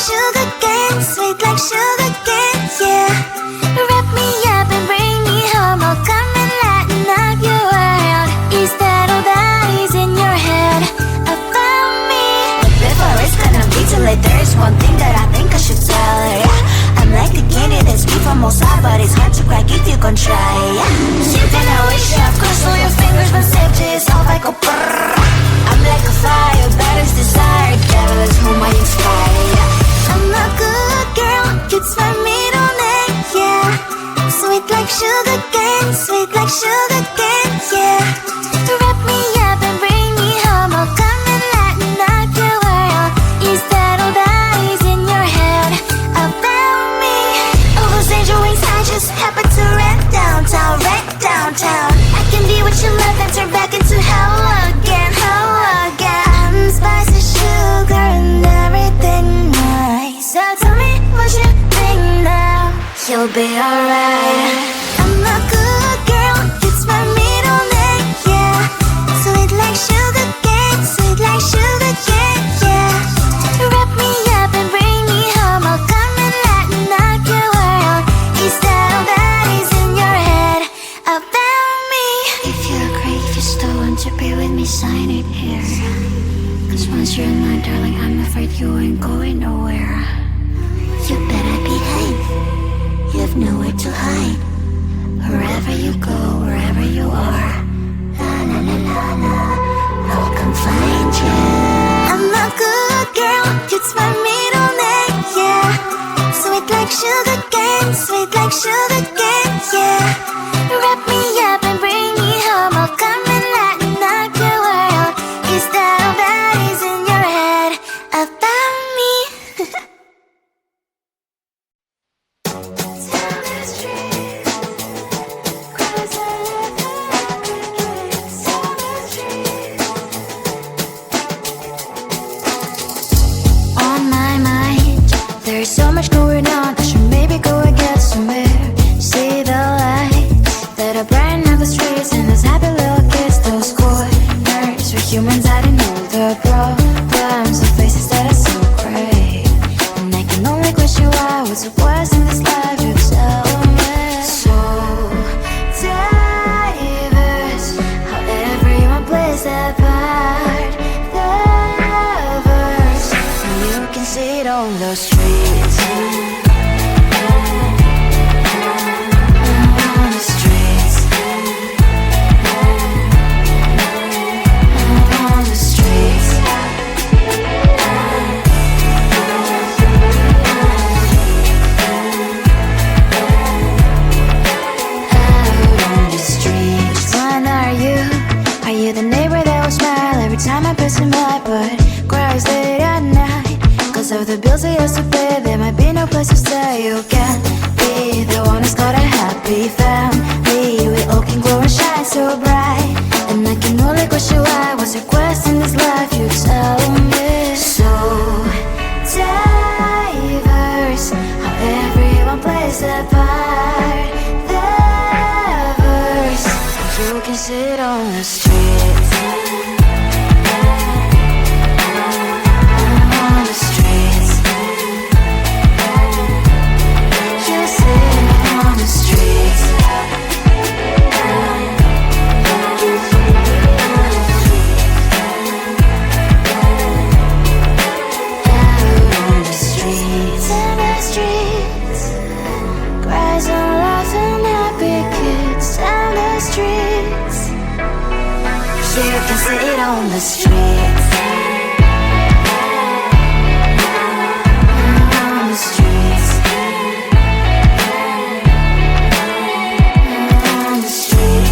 sugar cane, sweet like sugar cane, yeah. Wrap me up and bring me home, I'll come and lighten up your world. Is that all that is in your head about me? But before it's gonna be too late, there is one thing that I think I should tell her, yeah. I'm like the candy that's sweet from outside, but it's hard to crack if you can try, yeah. Shifting I wish you have crossed all your fingers, but safety is off, I go brrrr. I'm like a fire, battles desire, devil is whom I inspire, yeah. I'm a good girl, it's my middle name, yeah. Sweet like sugar cane, sweet like sugar cane, yeah. Wrap me up and bring me home, I'll come and lighten up your world. Is that all that is in your head about me? All those angel wings I just happen to rent downtown, right downtown. I can be what you love and turn back into hell again, hell again. Spicy sugar and everything nice. So tell me what you think now. You'll be alright. I'm a good girl, it's my middle name, yeah. Sweet like sugar cane, sweet like sugar cane, yeah. Wrap me up and bring me home, I'll come and lighten up your world. Is that all that is in your head about me? If you agree, if you still want to be with me, sign it here. Cause once you're mine, darling, I'm afraid you ain't going nowhere. You better behave, you have nowhere to hide. Wherever you go, wherever you are, la la la la la, I'll come find you. I'm a good girl, it's my middle name, yeah. Sweet like sugar cane, sweet like sugar cane, yeah. Wrap me up and bring me home, I'll come and lighten up your world. Is that all that is in your head about me? On my mind, there's so much going on, I should maybe go and get some air. See the lights that are brighten up the streets, and those happy little kids, those corners where humans hiding all the problems, the faces that are so gray. And I can only question why, what's the worst in this life, you tell me. So diverse, how everyone plays their part. The verse, and you can see it on the streets. On the streets. On the streets. Out on the streets. Which one are you? Are you the neighbor that will smile every time I pass him by, but cries late at night? Cause of the bills he has to pay, there might be no place to stay. You can't be the one who's got a happy family. We all can glow and shine so bright, and I can only question why, what's your quest in this life, you tell me. So diverse, how everyone plays their part. The verse, you can sit on the streets. On the streets. You sit on the streets. Out on the streets. In the streets. Cries and laughing happy kids. Down the streets. You can sit on the streets. On the streets. On the streets.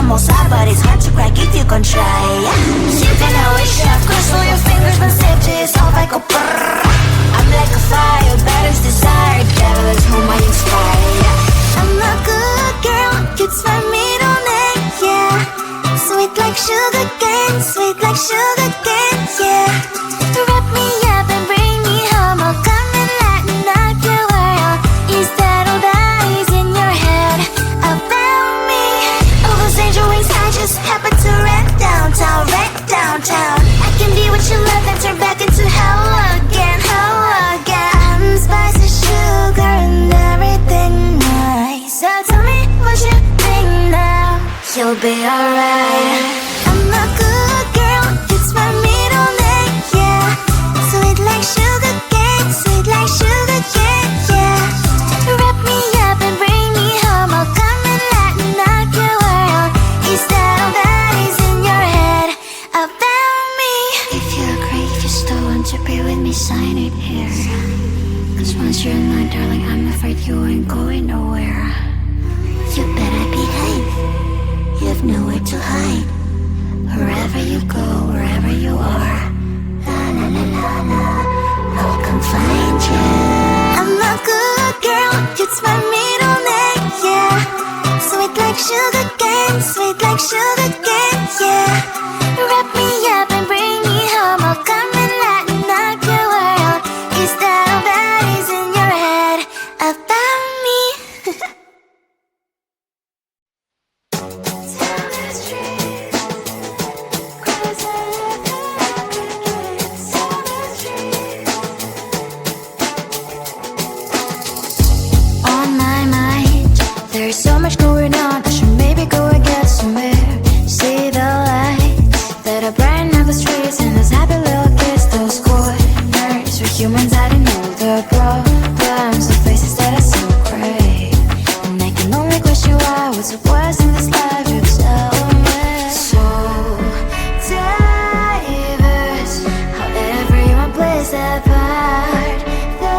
almost hard, but it's hard to crack if you can try. You can always shove, cross all your fingers when safety is off. I go brrrr. I'm like a fire, battles desire. Devil is whom I inspire. I'm a good girl, it's my middle name, yeah. Sweet like sugar cane, sweet like sugar cane, yeah. Wrap me up and bring me home. I'll come and lighten up your world. Is that all that is in your head about me? All those angel wings I just happen to rent downtown, rent downtown. I can be what you love and turn back into hell again, hell again. Spicy sugar and everything nice. So tell me what you think now. You'll be alright. I'm a good girl, it's my middle name, yeah. Sweet like sugar cane, sweet like sugar cane, yeah. Wrap me up and bring me home. I'll come and lighten up your world. Is that all that is in your head about me? If you agree, if you still want to be with me, sign it here. Cause once you're in mine, darling, I'm afraid you ain't going nowhere. You better behave. You have nowhere to hide. Wherever you go, wherever you are, la la la la la, I'll come find you. I'm a good girl, it's my middle name, yeah. Sweet like sugar cane, sweet like sugar cane, yeah. Wrap me up and bring me home. I'll come and lighten up your world. Is that all that is in your head about me? On my mind, there's so much going on. I should maybe go and get somewhere. See the lights that are brighten up the streets, and those happy little kids, those corners where humans hiding all the problems, the faces that are so gray. And I can only question why, what's the worst in this life? You tell me. So diverse, how everyone plays their part. The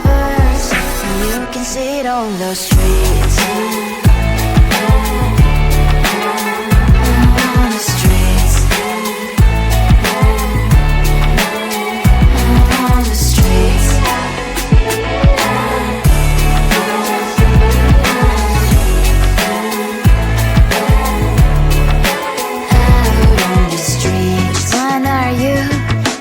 verse, and you can see it on the streets. On the streets. On the streets. Out on the streets. One, are you?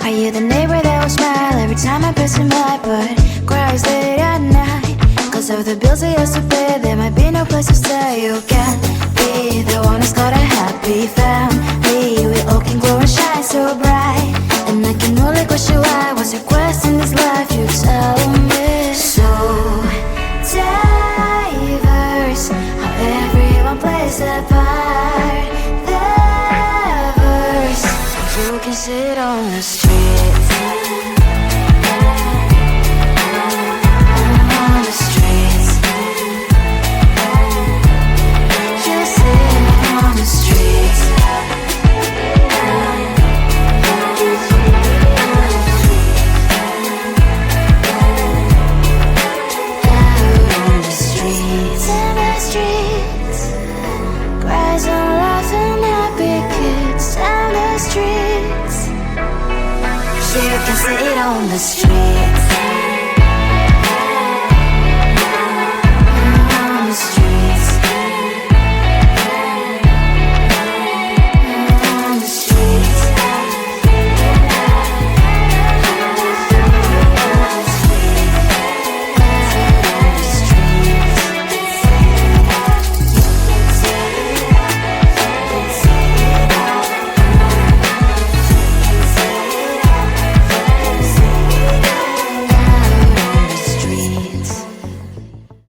Are you the neighbor that will smile every time I pass him by, but cries late at night? Cause of the bills I used to pay, there might be no place to stay. You can be the one who's got a happy family. We all can glow and shine so bright. And I can only question why, what's your quest in this life? You tell me. So diverse, how everyone plays their part. The verse, you can sit on the streets. On the streets. You sit on the streets. Out on the streets. In the streets. Cries and laughing happy kids. On the streets. You can sit on the streets.